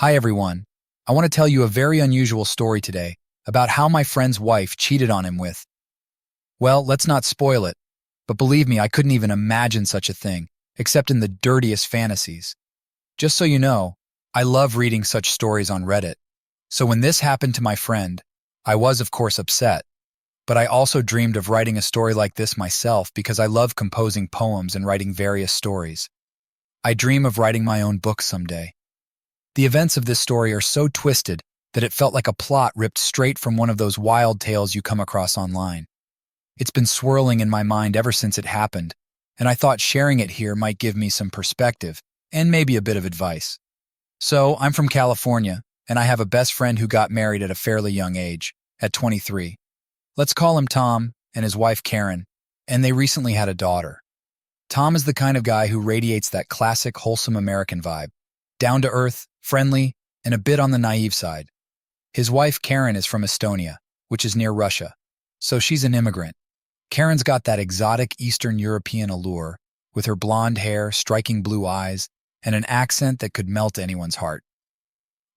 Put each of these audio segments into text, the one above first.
Hi everyone. I want to tell you a very unusual story today about how my friend's wife cheated on him with. Well, let's not spoil it, but believe me, I couldn't even imagine such a thing, except in the dirtiest fantasies. Just so you know, I love reading such stories on Reddit. So when this happened to my friend, I was of course upset, but I also dreamed of writing a story like this myself because I love composing poems and writing various stories. I dream of writing my own book someday. The events of this story are so twisted that it felt like a plot ripped straight from one of those wild tales you come across online. It's been swirling in my mind ever since it happened, and I thought sharing it here might give me some perspective and maybe a bit of advice. So, I'm from California, and I have a best friend who got married at a fairly young age, at 23. Let's call him Tom and his wife Karen, and they recently had a daughter. Tom is the kind of guy who radiates that classic wholesome American vibe, down to earth, friendly, and a bit on the naive side. His wife Karen is from Estonia, which is near Russia, so she's an immigrant. Karen's got that exotic Eastern European allure, with her blonde hair, striking blue eyes, and an accent that could melt anyone's heart.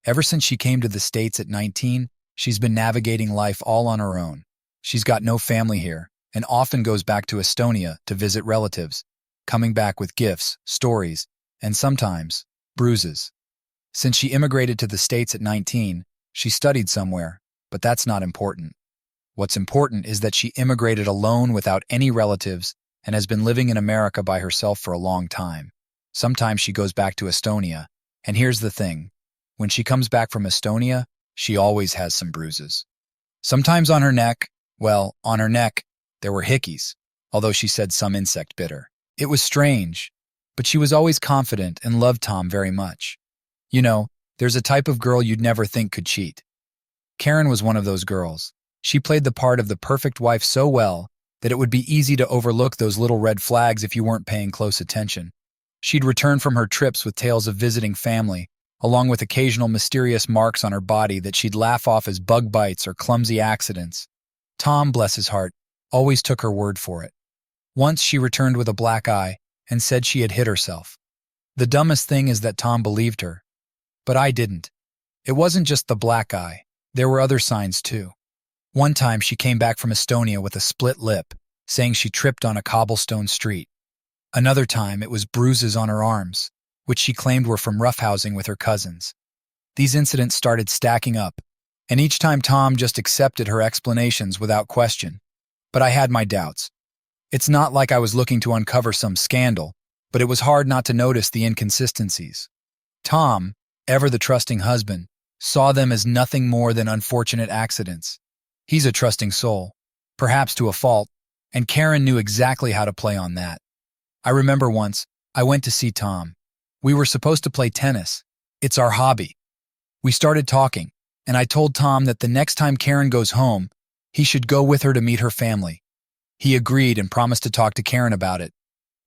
Ever since she came to the States at 19, she's been navigating life all on her own. She's got no family here, and often goes back to Estonia to visit relatives, coming back with gifts, stories, and sometimes bruises. Since she immigrated to the States at 19, she studied somewhere, but that's not important. What's important is that she immigrated alone without any relatives and has been living in America by herself for a long time. Sometimes she goes back to Estonia, and here's the thing. When she comes back from Estonia, she always has some bruises. Sometimes on her neck, there were hickeys, although she said some insect bit her. It was strange, but she was always confident and loved Tom very much. You know, there's a type of girl you'd never think could cheat. Karen was one of those girls. She played the part of the perfect wife so well that it would be easy to overlook those little red flags if you weren't paying close attention. She'd return from her trips with tales of visiting family, along with occasional mysterious marks on her body that she'd laugh off as bug bites or clumsy accidents. Tom, bless his heart, always took her word for it. Once she returned with a black eye and said she had hit herself. The dumbest thing is that Tom believed her. But I didn't. It wasn't just the black eye. There were other signs too. One time she came back from Estonia with a split lip, saying she tripped on a cobblestone street. Another time it was bruises on her arms, which she claimed were from roughhousing with her cousins. These incidents started stacking up, and each time Tom just accepted her explanations without question. But I had my doubts. It's not like I was looking to uncover some scandal, but it was hard not to notice the inconsistencies. Tom, ever the trusting husband, saw them as nothing more than unfortunate accidents. He's a trusting soul, perhaps to a fault, and Karen knew exactly how to play on that. I remember once, I went to see Tom. We were supposed to play tennis. It's our hobby. We started talking, and I told Tom that the next time Karen goes home, he should go with her to meet her family. He agreed and promised to talk to Karen about it.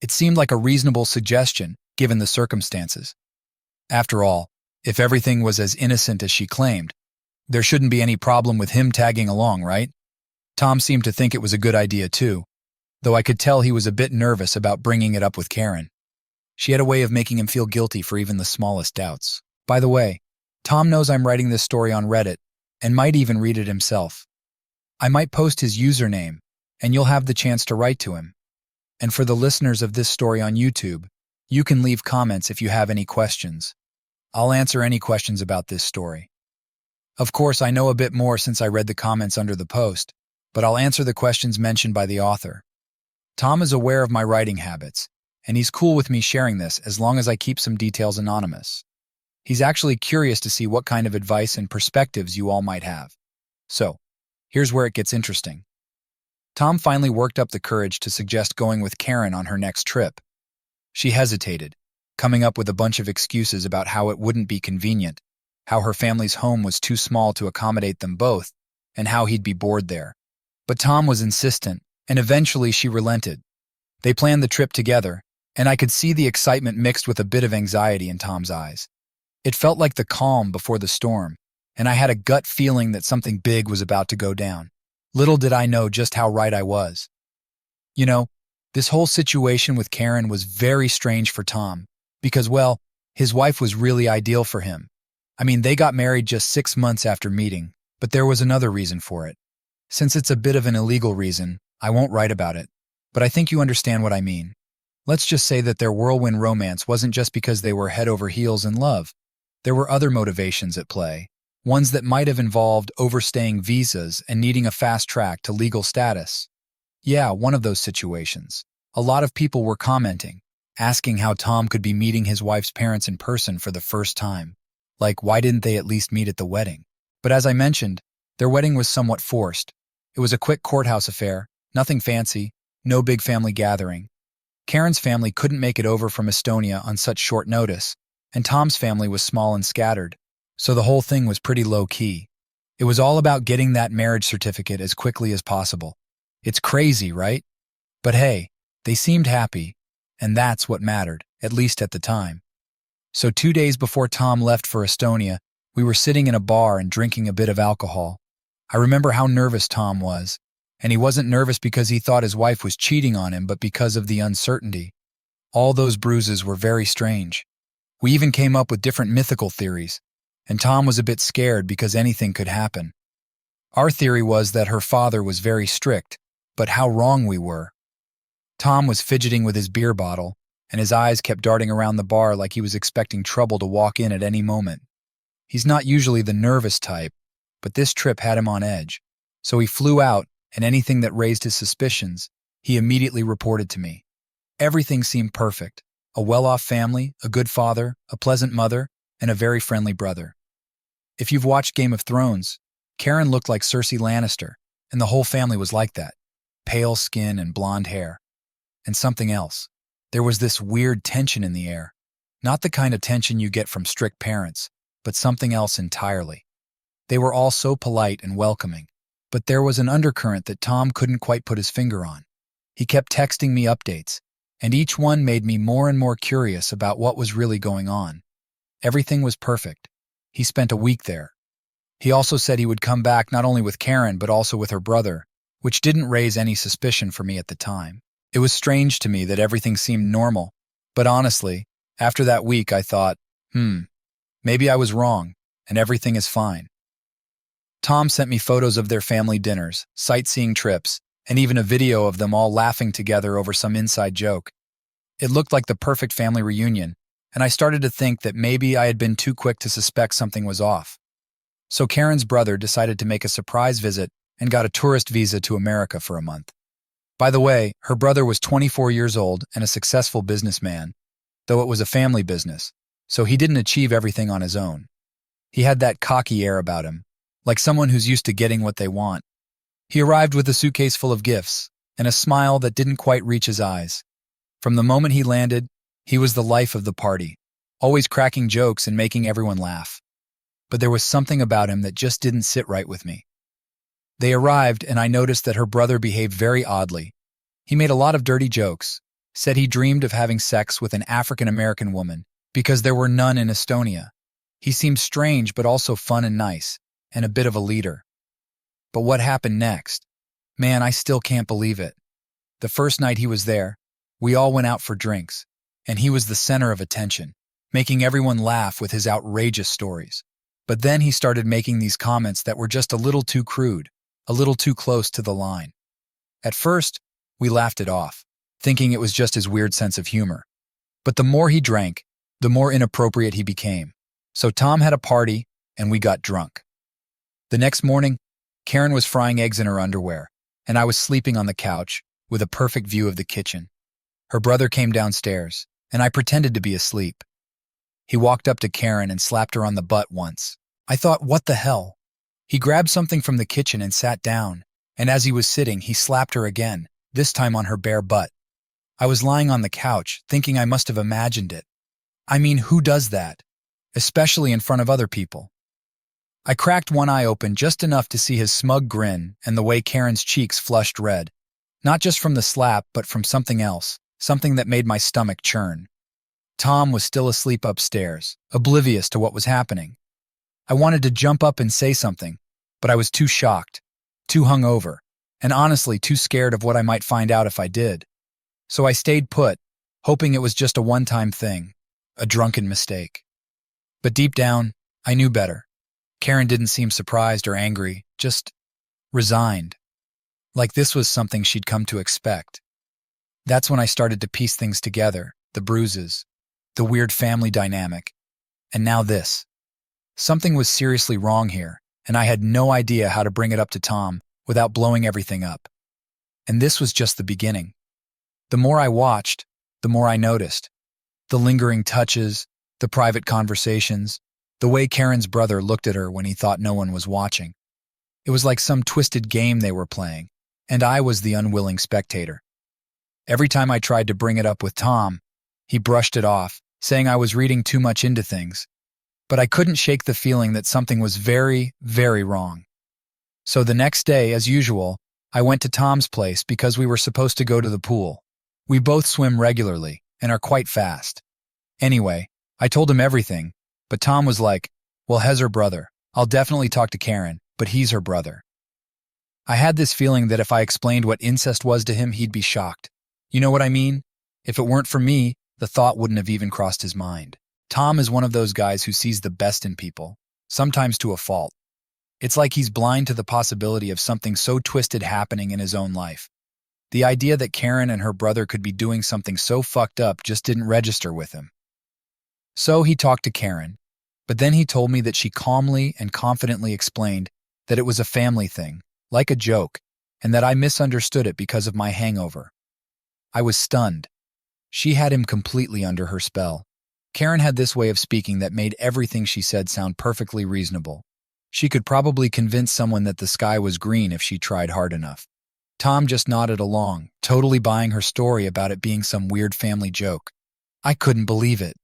It seemed like a reasonable suggestion, given the circumstances. After all, if everything was as innocent as she claimed, there shouldn't be any problem with him tagging along, right? Tom seemed to think it was a good idea too, though I could tell he was a bit nervous about bringing it up with Karen. She had a way of making him feel guilty for even the smallest doubts. By the way, Tom knows I'm writing this story on Reddit and might even read it himself. I might post his username, and you'll have the chance to write to him. And for the listeners of this story on YouTube, you can leave comments if you have any questions. I'll answer any questions about this story. Of course, I know a bit more since I read the comments under the post, but I'll answer the questions mentioned by the author. Tom is aware of my writing habits, and he's cool with me sharing this as long as I keep some details anonymous. He's actually curious to see what kind of advice and perspectives you all might have. So, here's where it gets interesting. Tom finally worked up the courage to suggest going with Karen on her next trip. She hesitated, coming up with a bunch of excuses about how it wouldn't be convenient, how her family's home was too small to accommodate them both, and how he'd be bored there. But Tom was insistent, and eventually she relented. They planned the trip together, and I could see the excitement mixed with a bit of anxiety in Tom's eyes. It felt like the calm before the storm, and I had a gut feeling that something big was about to go down. Little did I know just how right I was. You know, this whole situation with Karen was very strange for Tom, because, well, his wife was really ideal for him. I mean, they got married just 6 months after meeting, but there was another reason for it. Since it's a bit of an illegal reason, I won't write about it, but I think you understand what I mean. Let's just say that their whirlwind romance wasn't just because they were head over heels in love. There were other motivations at play, ones that might have involved overstaying visas and needing a fast track to legal status. Yeah, one of those situations. A lot of people were commenting, asking how Tom could be meeting his wife's parents in person for the first time. Like, why didn't they at least meet at the wedding? But as I mentioned, their wedding was somewhat forced. It was a quick courthouse affair, nothing fancy, no big family gathering. Karen's family couldn't make it over from Estonia on such short notice, and Tom's family was small and scattered, so the whole thing was pretty low-key. It was all about getting that marriage certificate as quickly as possible. It's crazy, right? But hey, they seemed happy, and that's what mattered, at least at the time. So 2 days before Tom left for Estonia, we were sitting in a bar and drinking a bit of alcohol. I remember how nervous Tom was, and he wasn't nervous because he thought his wife was cheating on him, but because of the uncertainty. All those bruises were very strange. We even came up with different mythical theories, and Tom was a bit scared because anything could happen. Our theory was that her father was very strict, but how wrong we were. Tom was fidgeting with his beer bottle, and his eyes kept darting around the bar like he was expecting trouble to walk in at any moment. He's not usually the nervous type, but this trip had him on edge. So he flew out, and anything that raised his suspicions, he immediately reported to me. Everything seemed perfect. A well-off family, a good father, a pleasant mother, and a very friendly brother. If you've watched Game of Thrones, Karen looked like Cersei Lannister, and the whole family was like that. Pale skin and blonde hair. And something else. There was this weird tension in the air. Not the kind of tension you get from strict parents, but something else entirely. They were all so polite and welcoming, but there was an undercurrent that Tom couldn't quite put his finger on. He kept texting me updates, and each one made me more and more curious about what was really going on. Everything was perfect. He spent a week there. He also said he would come back not only with Karen but also with her brother, which didn't raise any suspicion for me at the time. It was strange to me that everything seemed normal, but honestly, after that week I thought, maybe I was wrong, and everything is fine. Tom sent me photos of their family dinners, sightseeing trips, and even a video of them all laughing together over some inside joke. It looked like the perfect family reunion, and I started to think that maybe I had been too quick to suspect something was off. So Karen's brother decided to make a surprise visit and got a tourist visa to America for a month. By the way, her brother was 24 years old and a successful businessman, though it was a family business, so he didn't achieve everything on his own. He had that cocky air about him, like someone who's used to getting what they want. He arrived with a suitcase full of gifts and a smile that didn't quite reach his eyes. From the moment he landed, he was the life of the party, always cracking jokes and making everyone laugh. But there was something about him that just didn't sit right with me. They arrived, and I noticed that her brother behaved very oddly. He made a lot of dirty jokes, said he dreamed of having sex with an African-American woman because there were none in Estonia. He seemed strange but also fun and nice, and a bit of a leader. But what happened next? Man, I still can't believe it. The first night he was there, we all went out for drinks, and he was the center of attention, making everyone laugh with his outrageous stories. But then he started making these comments that were just a little too crude, a little too close to the line. At first, we laughed it off, thinking it was just his weird sense of humor. But the more he drank, the more inappropriate he became. So Tom had a party, and we got drunk. The next morning, Karen was frying eggs in her underwear, and I was sleeping on the couch with a perfect view of the kitchen. Her brother came downstairs, and I pretended to be asleep. He walked up to Karen and slapped her on the butt once. I thought, what the hell? He grabbed something from the kitchen and sat down, and as he was sitting, he slapped her again, this time on her bare butt. I was lying on the couch, thinking I must have imagined it. I mean, who does that? Especially in front of other people. I cracked one eye open just enough to see his smug grin and the way Karen's cheeks flushed red. Not just from the slap, but from something else, something that made my stomach churn. Tom was still asleep upstairs, oblivious to what was happening. I wanted to jump up and say something, but I was too shocked, too hungover, and honestly too scared of what I might find out if I did. So I stayed put, hoping it was just a one-time thing, a drunken mistake. But deep down, I knew better. Karen didn't seem surprised or angry, just resigned, like this was something she'd come to expect. That's when I started to piece things together, the bruises, the weird family dynamic, and now this. Something was seriously wrong here, and I had no idea how to bring it up to Tom without blowing everything up. And this was just the beginning. The more I watched, the more I noticed. The lingering touches, the private conversations, the way Karen's brother looked at her when he thought no one was watching. It was like some twisted game they were playing, and I was the unwilling spectator. Every time I tried to bring it up with Tom, he brushed it off, saying I was reading too much into things. But I couldn't shake the feeling that something was very, very wrong. So the next day, as usual, I went to Tom's place because we were supposed to go to the pool. We both swim regularly and are quite fast. Anyway, I told him everything, but Tom was like, well, Hez her brother. I'll definitely talk to Karen, but he's her brother. I had this feeling that if I explained what incest was to him, he'd be shocked. You know what I mean? If it weren't for me, the thought wouldn't have even crossed his mind. Tom is one of those guys who sees the best in people, sometimes to a fault. It's like he's blind to the possibility of something so twisted happening in his own life. The idea that Karen and her brother could be doing something so fucked up just didn't register with him. So he talked to Karen, but then he told me that she calmly and confidently explained that it was a family thing, like a joke, and that I misunderstood it because of my hangover. I was stunned. She had him completely under her spell. Karen had this way of speaking that made everything she said sound perfectly reasonable. She could probably convince someone that the sky was green if she tried hard enough. Tom just nodded along, totally buying her story about it being some weird family joke. I couldn't believe it.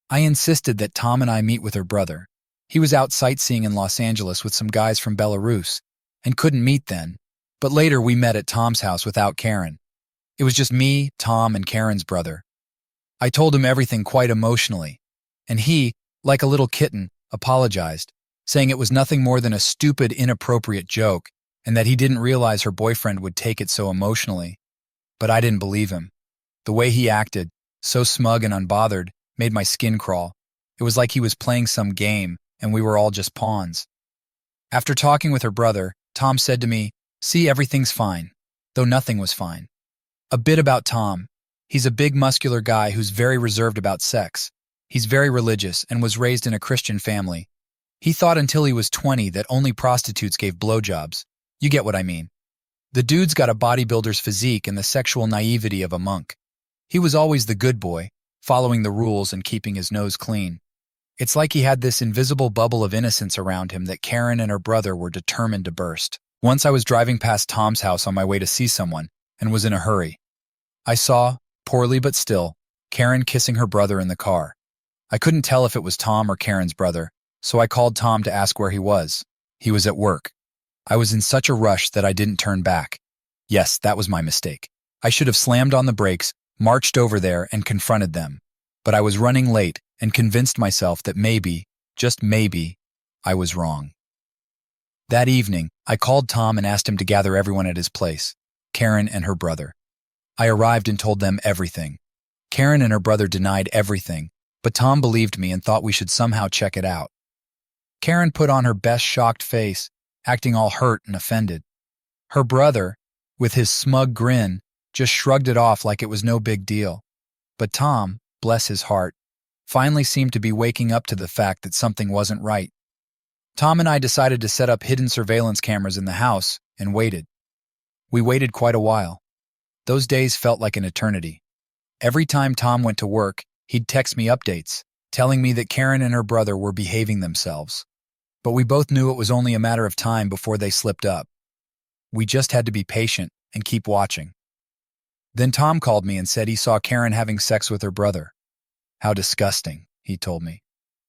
I insisted that Tom and I meet with her brother. He was out sightseeing in Los Angeles with some guys from Belarus, and couldn't meet then, but later we met at Tom's house without Karen. It was just me, Tom, and Karen's brother. I told him everything quite emotionally, and he, like a little kitten, apologized, saying it was nothing more than a stupid, inappropriate joke, and that he didn't realize her boyfriend would take it so emotionally. But I didn't believe him. The way he acted, so smug and unbothered, made my skin crawl. It was like he was playing some game, and we were all just pawns. After talking with her brother, Tom said to me, "See, everything's fine," though nothing was fine. A bit about Tom. He's a big, muscular guy who's very reserved about sex. He's very religious and was raised in a Christian family. He thought until he was 20 that only prostitutes gave blowjobs. You get what I mean. The dude's got a bodybuilder's physique and the sexual naivety of a monk. He was always the good boy, following the rules and keeping his nose clean. It's like he had this invisible bubble of innocence around him that Karen and her brother were determined to burst. Once I was driving past Tom's house on my way to see someone, and was in a hurry. I saw, poorly but still, Karen kissing her brother in the car. I couldn't tell if it was Tom or Karen's brother, so I called Tom to ask where he was. He was at work. I was in such a rush that I didn't turn back. Yes, that was my mistake. I should have slammed on the brakes, marched over there, and confronted them. But I was running late and convinced myself that maybe, just maybe, I was wrong. That evening, I called Tom and asked him to gather everyone at his place, Karen and her brother. I arrived and told them everything. Karen and her brother denied everything, but Tom believed me and thought we should somehow check it out. Karen put on her best shocked face, acting all hurt and offended. Her brother, with his smug grin, just shrugged it off like it was no big deal. But Tom, bless his heart, finally seemed to be waking up to the fact that something wasn't right. Tom and I decided to set up hidden surveillance cameras in the house and waited. We waited quite a while. Those days felt like an eternity. Every time Tom went to work, he'd text me updates, telling me that Karen and her brother were behaving themselves. But we both knew it was only a matter of time before they slipped up. We just had to be patient and keep watching. Then Tom called me and said he saw Karen having sex with her brother. How disgusting, he told me.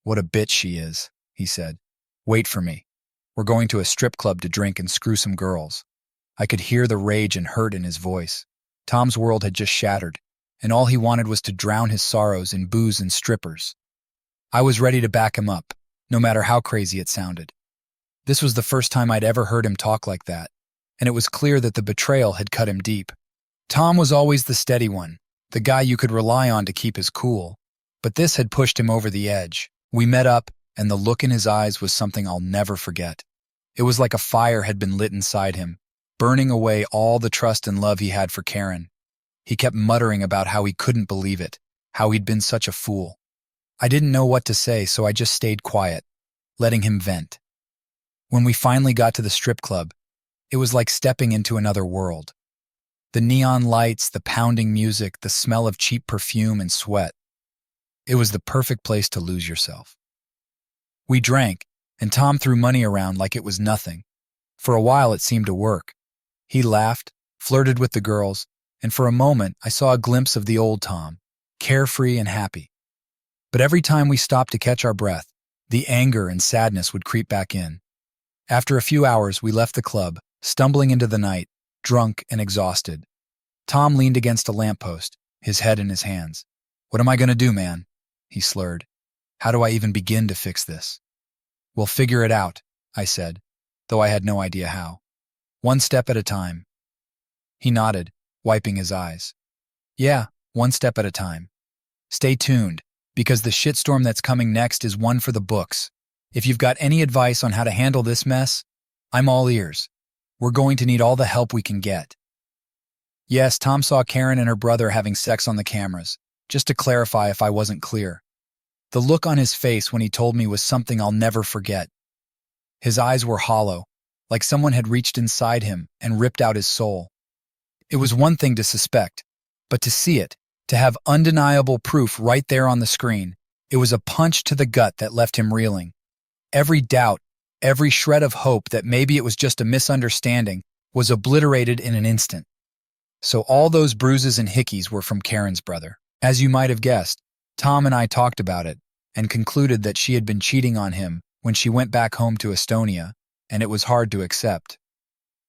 What a bitch she is, he said. Wait for me. We're going to a strip club to drink and screw some girls. I could hear the rage and hurt in his voice. Tom's world had just shattered, and all he wanted was to drown his sorrows in booze and strippers. I was ready to back him up, no matter how crazy it sounded. This was the first time I'd ever heard him talk like that, and it was clear that the betrayal had cut him deep. Tom was always the steady one, the guy you could rely on to keep his cool, but this had pushed him over the edge. We met up, and the look in his eyes was something I'll never forget. It was like a fire had been lit inside him, burning away all the trust and love he had for Karen. He kept muttering about how he couldn't believe it, how he'd been such a fool. I didn't know what to say, so I just stayed quiet, letting him vent. When we finally got to the strip club, it was like stepping into another world. The neon lights, the pounding music, the smell of cheap perfume and sweat. It was the perfect place to lose yourself. We drank, and Tom threw money around like it was nothing. For a while it seemed to work. He laughed, flirted with the girls, and for a moment I saw a glimpse of the old Tom, carefree and happy. But every time we stopped to catch our breath, the anger and sadness would creep back in. After a few hours, we left the club, stumbling into the night, drunk and exhausted. Tom leaned against a lamppost, his head in his hands. "What am I going to do, man?" he slurred. "How do I even begin to fix this?" "We'll figure it out," I said, though I had no idea how. "One step at a time." He nodded, wiping his eyes. "Yeah, one step at a time. Stay tuned, because the shitstorm that's coming next is one for the books. If you've got any advice on how to handle this mess, I'm all ears. We're going to need all the help we can get." Yes, Tom saw Karen and her brother having sex on the cameras, just to clarify if I wasn't clear. The look on his face when he told me was something I'll never forget. His eyes were hollow, like someone had reached inside him and ripped out his soul. It was one thing to suspect, but to see it, to have undeniable proof right there on the screen, it was a punch to the gut that left him reeling. Every doubt, every shred of hope that maybe it was just a misunderstanding was obliterated in an instant. So all those bruises and hickeys were from Karen's brother. As you might have guessed, Tom and I talked about it and concluded that she had been cheating on him when she went back home to Estonia, and it was hard to accept.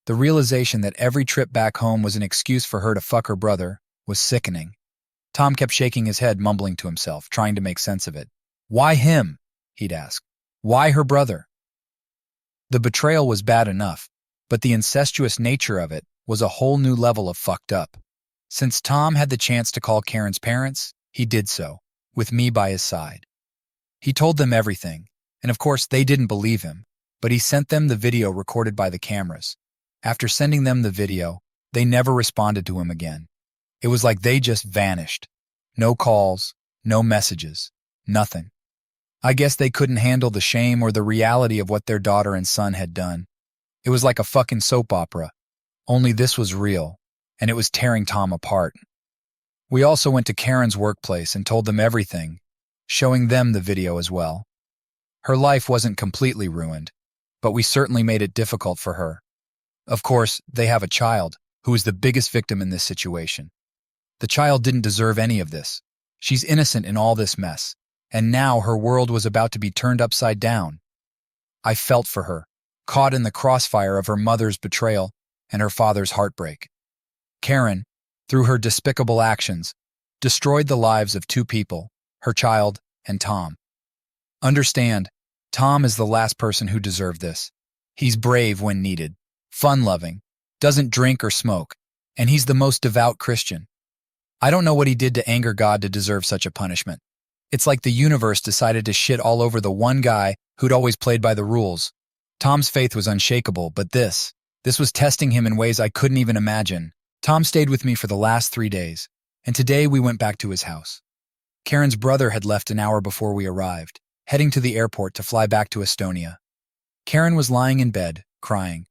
The realization that every trip back home was an excuse for her to fuck her brother was sickening. Tom kept shaking his head, mumbling to himself, trying to make sense of it. "Why him?" he'd ask. "Why her brother?" The betrayal was bad enough, but the incestuous nature of it was a whole new level of fucked up. Since Tom had the chance to call Karen's parents, he did so, with me by his side. He told them everything, and of course they didn't believe him, but he sent them the video recorded by the cameras. After sending them the video, they never responded to him again. It was like they just vanished. No calls, no messages, nothing. I guess they couldn't handle the shame or the reality of what their daughter and son had done. It was like a fucking soap opera. Only this was real, and it was tearing Tom apart. We also went to Karen's workplace and told them everything, showing them the video as well. Her life wasn't completely ruined, but we certainly made it difficult for her. Of course, they have a child, who is the biggest victim in this situation. The child didn't deserve any of this. She's innocent in all this mess, and now her world was about to be turned upside down. I felt for her, caught in the crossfire of her mother's betrayal and her father's heartbreak. Karen, through her despicable actions, destroyed the lives of two people, her child and Tom. Understand, Tom is the last person who deserved this. He's brave when needed, fun-loving, doesn't drink or smoke, and he's the most devout Christian. I don't know what he did to anger God to deserve such a punishment. It's like the universe decided to shit all over the one guy who'd always played by the rules. Tom's faith was unshakable, but this was testing him in ways I couldn't even imagine. Tom stayed with me for the last 3 days, and today we went back to his house. Karen's brother had left an hour before we arrived, heading to the airport to fly back to Estonia. Karen was lying in bed, crying.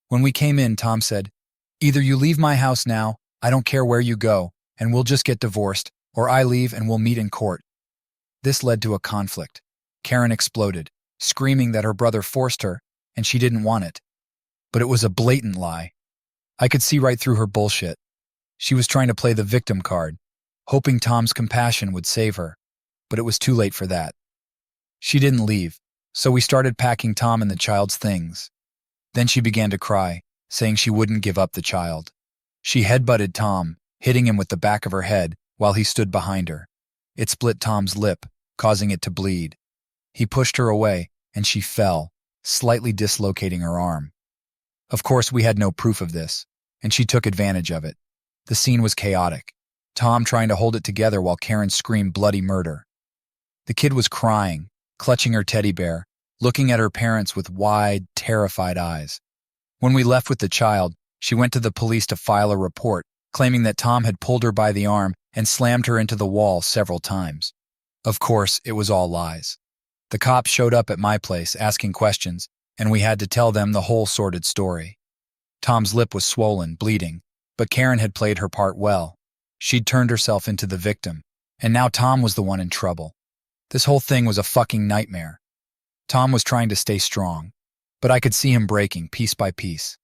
When we came in, Tom said, "Either you leave my house now, I don't care where you go, and we'll just get divorced, or I leave and we'll meet in court." This led to a conflict. Karen exploded, screaming that her brother forced her, and she didn't want it. But it was a blatant lie. I could see right through her bullshit. She was trying to play the victim card, hoping Tom's compassion would save her, but it was too late for that. She didn't leave, so we started packing Tom and the child's things. Then she began to cry, saying she wouldn't give up the child. She headbutted Tom, hitting him with the back of her head while he stood behind her. It split Tom's lip, causing it to bleed. He pushed her away, and she fell, slightly dislocating her arm. Of course, we had no proof of this, and she took advantage of it. The scene was chaotic, Tom trying to hold it together while Karen screamed bloody murder. The kid was crying, clutching her teddy bear, looking at her parents with wide, terrified eyes. When we left with the child, she went to the police to file a report, claiming that Tom had pulled her by the arm and slammed her into the wall several times. Of course, it was all lies. The cops showed up at my place asking questions, and we had to tell them the whole sordid story. Tom's lip was swollen, bleeding, but Karen had played her part well. She'd turned herself into the victim, and now Tom was the one in trouble. This whole thing was a fucking nightmare. Tom was trying to stay strong, but I could see him breaking piece by piece.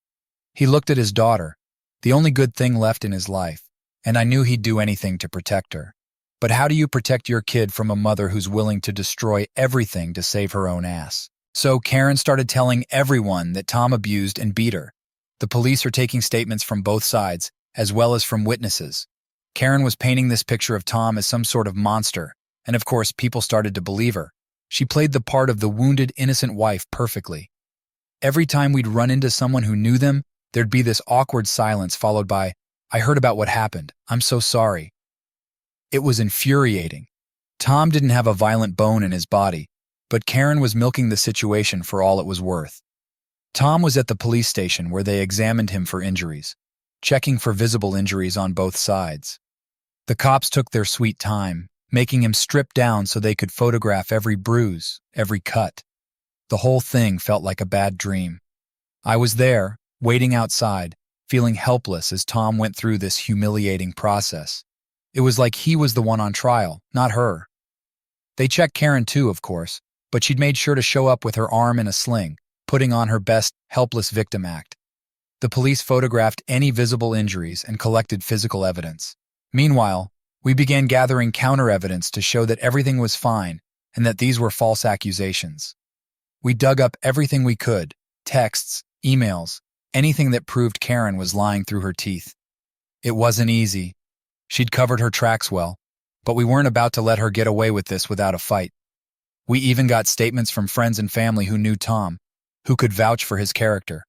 He looked at his daughter, the only good thing left in his life, and I knew he'd do anything to protect her. But how do you protect your kid from a mother who's willing to destroy everything to save her own ass? So Karen started telling everyone that Tom abused and beat her. The police are taking statements from both sides, as well as from witnesses. Karen was painting this picture of Tom as some sort of monster, and of course people started to believe her. She played the part of the wounded, innocent wife perfectly. Every time we'd run into someone who knew them, there'd be this awkward silence followed by, "I heard about what happened. I'm so sorry." It was infuriating. Tom didn't have a violent bone in his body, but Karen was milking the situation for all it was worth. Tom was at the police station where they examined him for injuries, checking for visible injuries on both sides. The cops took their sweet time, making him strip down so they could photograph every bruise, every cut. The whole thing felt like a bad dream. I was there, waiting outside, feeling helpless as Tom went through this humiliating process. It was like he was the one on trial, not her. They checked Karen too, of course, but she'd made sure to show up with her arm in a sling, putting on her best helpless victim act. The police photographed any visible injuries and collected physical evidence. Meanwhile, we began gathering counter-evidence to show that everything was fine and that these were false accusations. We dug up everything we could, texts, emails, anything that proved Karen was lying through her teeth. It wasn't easy. She'd covered her tracks well, but we weren't about to let her get away with this without a fight. We even got statements from friends and family who knew Tom, who could vouch for his character.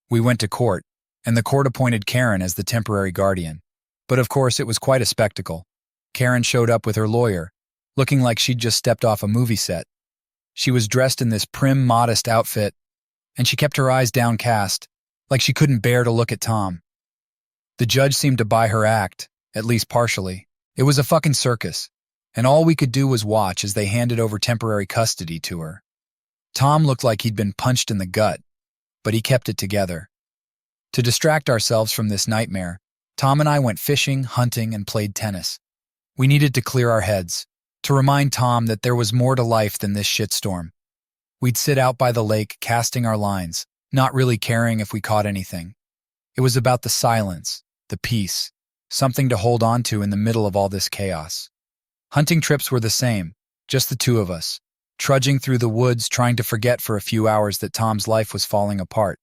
We went to court, and the court appointed Karen as the temporary guardian. But of course, it was quite a spectacle. Karen showed up with her lawyer, looking like she'd just stepped off a movie set. She was dressed in this prim, modest outfit, and she kept her eyes downcast, like she couldn't bear to look at Tom. The judge seemed to buy her act, at least partially. It was a fucking circus, and all we could do was watch as they handed over temporary custody to her. Tom looked like he'd been punched in the gut, but he kept it together. To distract ourselves from this nightmare, Tom and I went fishing, hunting, and played tennis. We needed to clear our heads, to remind Tom that there was more to life than this shitstorm. We'd sit out by the lake, casting our lines, not really caring if we caught anything. It was about the silence, the peace, something to hold on to in the middle of all this chaos. Hunting trips were the same, just the two of us, trudging through the woods trying to forget for a few hours that Tom's life was falling apart.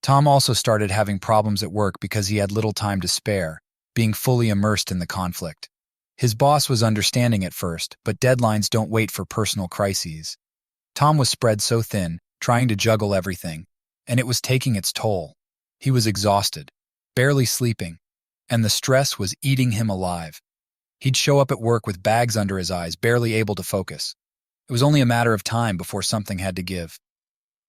Tom also started having problems at work because he had little time to spare, being fully immersed in the conflict. His boss was understanding at first, but deadlines don't wait for personal crises. Tom was spread so thin, trying to juggle everything, and it was taking its toll. He was exhausted, barely sleeping, and the stress was eating him alive. He'd show up at work with bags under his eyes, barely able to focus. It was only a matter of time before something had to give.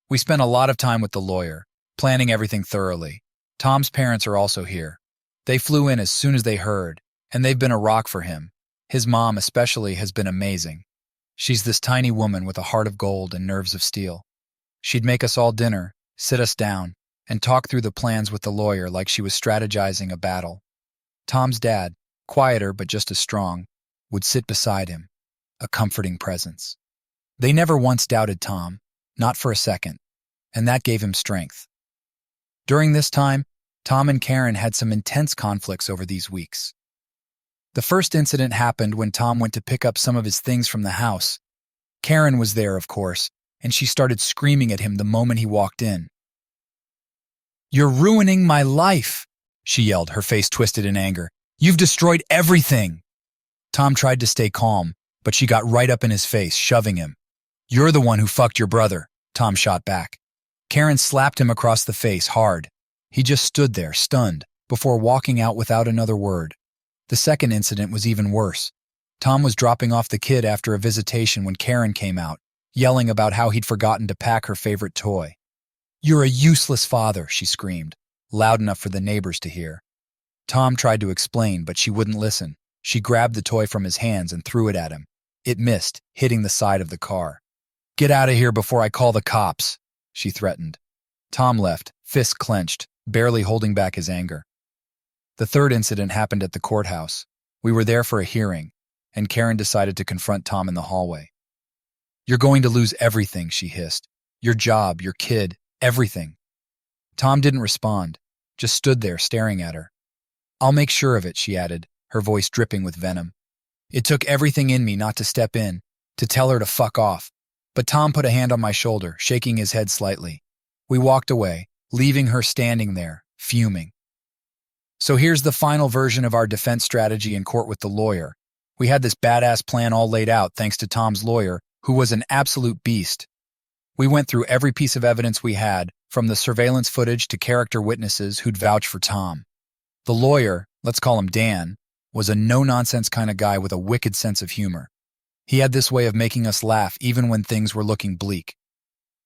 We spent a lot of time with the lawyer, planning everything thoroughly. Tom's parents are also here. They flew in as soon as they heard, and they've been a rock for him. His mom especially has been amazing. She's this tiny woman with a heart of gold and nerves of steel. She'd make us all dinner, sit us down, and talk through the plans with the lawyer like she was strategizing a battle. Tom's dad, quieter but just as strong, would sit beside him, a comforting presence. They never once doubted Tom, not for a second, and that gave him strength. During this time, Tom and Karen had some intense conflicts over these weeks. The first incident happened when Tom went to pick up some of his things from the house. Karen was there, of course, and she started screaming at him the moment he walked in. "You're ruining my life," she yelled, her face twisted in anger. "You've destroyed everything." Tom tried to stay calm, but she got right up in his face, shoving him. "You're the one who fucked your brother," Tom shot back. Karen slapped him across the face hard. He just stood there, stunned, before walking out without another word. The second incident was even worse. Tom was dropping off the kid after a visitation when Karen came out, yelling about how he'd forgotten to pack her favorite toy. "You're a useless father," she screamed, loud enough for the neighbors to hear. Tom tried to explain, but she wouldn't listen. She grabbed the toy from his hands and threw it at him. It missed, hitting the side of the car. "Get out of here before I call the cops," she threatened. Tom left, fists clenched, barely holding back his anger. The third incident happened at the courthouse. We were there for a hearing, and Karen decided to confront Tom in the hallway. "You're going to lose everything," she hissed. "Your job, your kid, everything." Tom didn't respond, just stood there staring at her. "I'll make sure of it," she added, her voice dripping with venom. It took everything in me not to step in, to tell her to fuck off. But Tom put a hand on my shoulder, shaking his head slightly. We walked away, leaving her standing there, fuming. So here's the final version of our defense strategy in court with the lawyer. We had this badass plan all laid out thanks to Tom's lawyer, who was an absolute beast. We went through every piece of evidence we had, from the surveillance footage to character witnesses who'd vouch for Tom. The lawyer, let's call him Dan, was a no-nonsense kind of guy with a wicked sense of humor. He had this way of making us laugh even when things were looking bleak.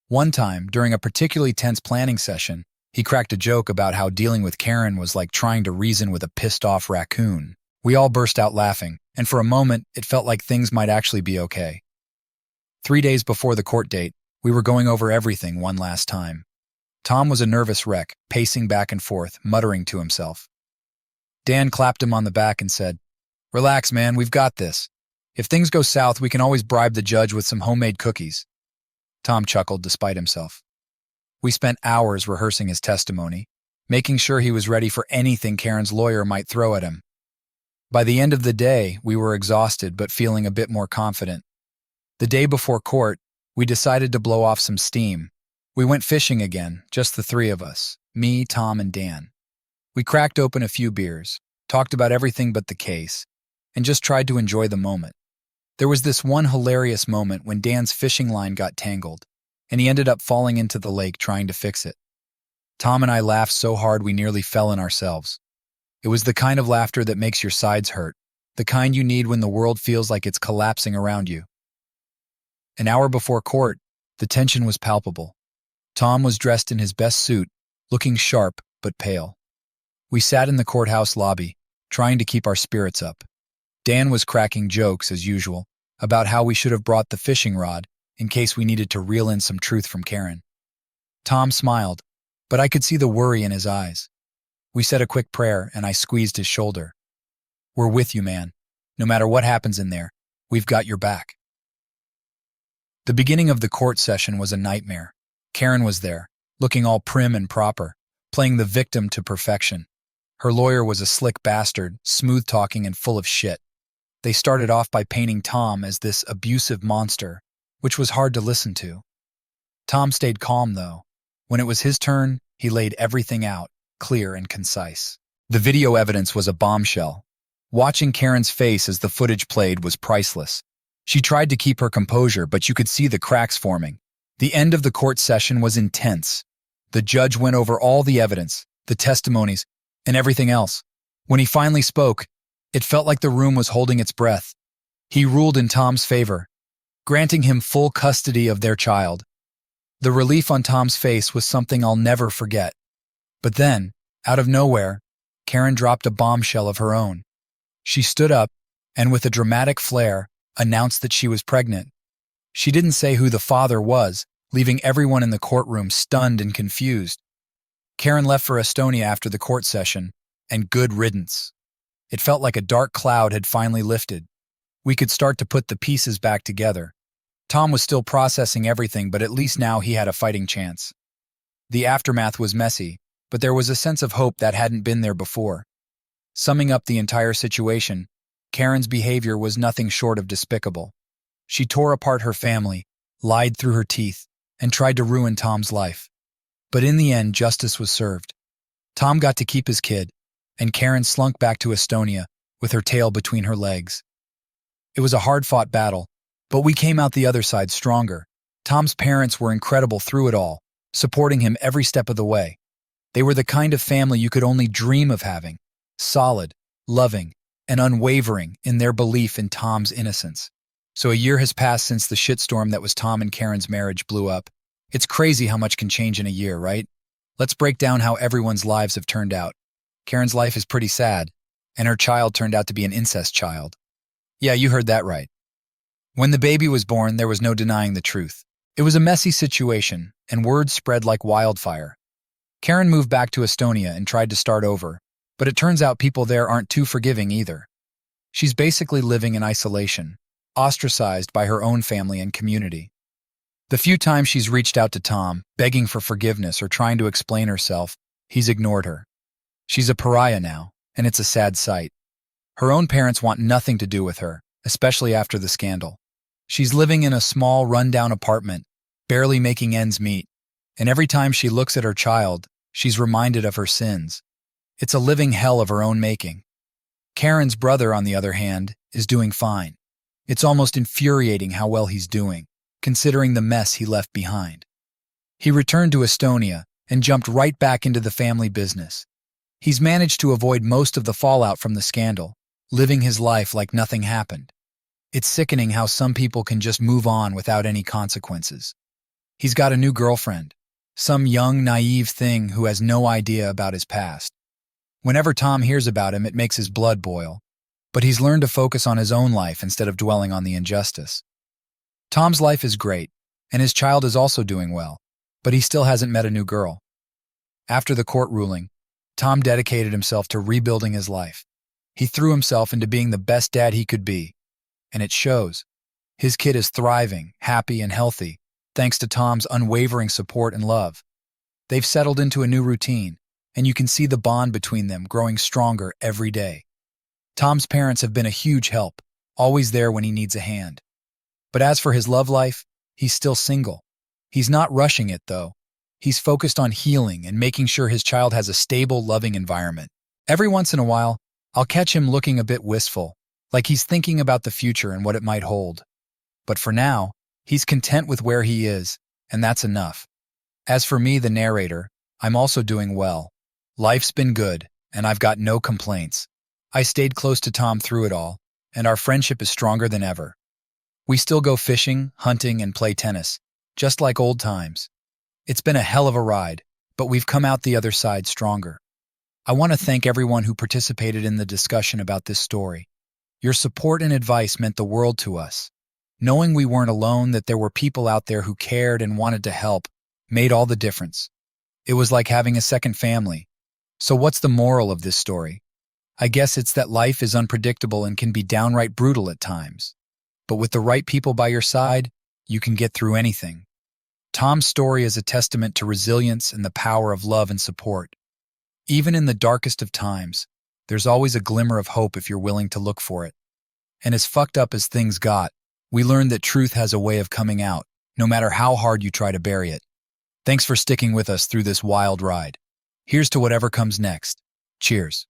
One time, during a particularly tense planning session, he cracked a joke about how dealing with Karen was like trying to reason with a pissed-off raccoon. We all burst out laughing, and for a moment, it felt like things might actually be okay. 3 days before the court date, we were going over everything one last time. Tom was a nervous wreck, pacing back and forth, muttering to himself. Dan clapped him on the back and said, "Relax, man, we've got this. If things go south, we can always bribe the judge with some homemade cookies." Tom chuckled despite himself. We spent hours rehearsing his testimony, making sure he was ready for anything Karen's lawyer might throw at him. By the end of the day, we were exhausted but feeling a bit more confident. The day before court, we decided to blow off some steam. We went fishing again, just the three of us, me, Tom, and Dan. We cracked open a few beers, talked about everything but the case, and just tried to enjoy the moment. There was this one hilarious moment when Dan's fishing line got tangled, and he ended up falling into the lake trying to fix it. Tom and I laughed so hard we nearly fell in ourselves. It was the kind of laughter that makes your sides hurt, the kind you need when the world feels like it's collapsing around you. An hour before court, the tension was palpable. Tom was dressed in his best suit, looking sharp but pale. We sat in the courthouse lobby, trying to keep our spirits up. Dan was cracking jokes, as usual, about how we should have brought the fishing rod in case we needed to reel in some truth from Karen. Tom smiled, but I could see the worry in his eyes. We said a quick prayer, and I squeezed his shoulder. "We're with you, man. No matter what happens in there, we've got your back." The beginning of the court session was a nightmare. Karen was there, looking all prim and proper, playing the victim to perfection. Her lawyer was a slick bastard, smooth-talking and full of shit. They started off by painting Tom as this abusive monster, which was hard to listen to. Tom stayed calm, though. When it was his turn, he laid everything out, clear and concise. The video evidence was a bombshell. Watching Karen's face as the footage played was priceless. She tried to keep her composure, but you could see the cracks forming. The end of the court session was intense. The judge went over all the evidence, the testimonies, and everything else. When he finally spoke, it felt like the room was holding its breath. He ruled in Tom's favor, granting him full custody of their child. The relief on Tom's face was something I'll never forget. But then, out of nowhere, Karen dropped a bombshell of her own. She stood up, and with a dramatic flair, announced that she was pregnant. She didn't say who the father was, leaving everyone in the courtroom stunned and confused. Karen left for Estonia after the court session, and good riddance. It felt like a dark cloud had finally lifted. We could start to put the pieces back together. Tom was still processing everything, but at least now he had a fighting chance. The aftermath was messy, but there was a sense of hope that hadn't been there before. Summing up the entire situation, Karen's behavior was nothing short of despicable. She tore apart her family, lied through her teeth, and tried to ruin Tom's life. But in the end, justice was served. Tom got to keep his kid, and Karen slunk back to Estonia with her tail between her legs. It was a hard-fought battle, but we came out the other side stronger. Tom's parents were incredible through it all, supporting him every step of the way. They were the kind of family you could only dream of having. Solid, loving, and unwavering in their belief in Tom's innocence. So a year has passed since the shitstorm that was Tom and Karen's marriage blew up. It's crazy how much can change in a year, right? Let's break down how everyone's lives have turned out. Karen's life is pretty sad, and her child turned out to be an incest child. Yeah, you heard that right. When the baby was born, there was no denying the truth. It was a messy situation, and word spread like wildfire. Karen moved back to Estonia and tried to start over, but it turns out people there aren't too forgiving either. She's basically living in isolation, ostracized by her own family and community. The few times she's reached out to Tom, begging for forgiveness or trying to explain herself, he's ignored her. She's a pariah now, and it's a sad sight. Her own parents want nothing to do with her, especially after the scandal. She's living in a small, run-down apartment, barely making ends meet, and every time she looks at her child, she's reminded of her sins. It's a living hell of her own making. Karen's brother, on the other hand, is doing fine. It's almost infuriating how well he's doing, considering the mess he left behind. He returned to Estonia and jumped right back into the family business. He's managed to avoid most of the fallout from the scandal, living his life like nothing happened. It's sickening how some people can just move on without any consequences. He's got a new girlfriend, some young, naive thing who has no idea about his past. Whenever Tom hears about him, it makes his blood boil, but he's learned to focus on his own life instead of dwelling on the injustice. Tom's life is great, and his child is also doing well, but he still hasn't met a new girl. After the court ruling, Tom dedicated himself to rebuilding his life. He threw himself into being the best dad he could be, and it shows. His kid is thriving, happy, and healthy, thanks to Tom's unwavering support and love. They've settled into a new routine, and you can see the bond between them growing stronger every day. Tom's parents have been a huge help, always there when he needs a hand. But as for his love life, he's still single. He's not rushing it, though. He's focused on healing and making sure his child has a stable, loving environment. Every once in a while, I'll catch him looking a bit wistful, like he's thinking about the future and what it might hold. But for now, he's content with where he is, and that's enough. As for me, the narrator, I'm also doing well. Life's been good, and I've got no complaints. I stayed close to Tom through it all, and our friendship is stronger than ever. We still go fishing, hunting, and play tennis, just like old times. It's been a hell of a ride, but we've come out the other side stronger. I want to thank everyone who participated in the discussion about this story. Your support and advice meant the world to us. Knowing we weren't alone, that there were people out there who cared and wanted to help, made all the difference. It was like having a second family. So what's the moral of this story? I guess it's that life is unpredictable and can be downright brutal at times. But with the right people by your side, you can get through anything. Tom's story is a testament to resilience and the power of love and support. Even in the darkest of times, there's always a glimmer of hope if you're willing to look for it. And as fucked up as things got, we learned that truth has a way of coming out, no matter how hard you try to bury it. Thanks for sticking with us through this wild ride. Here's to whatever comes next. Cheers.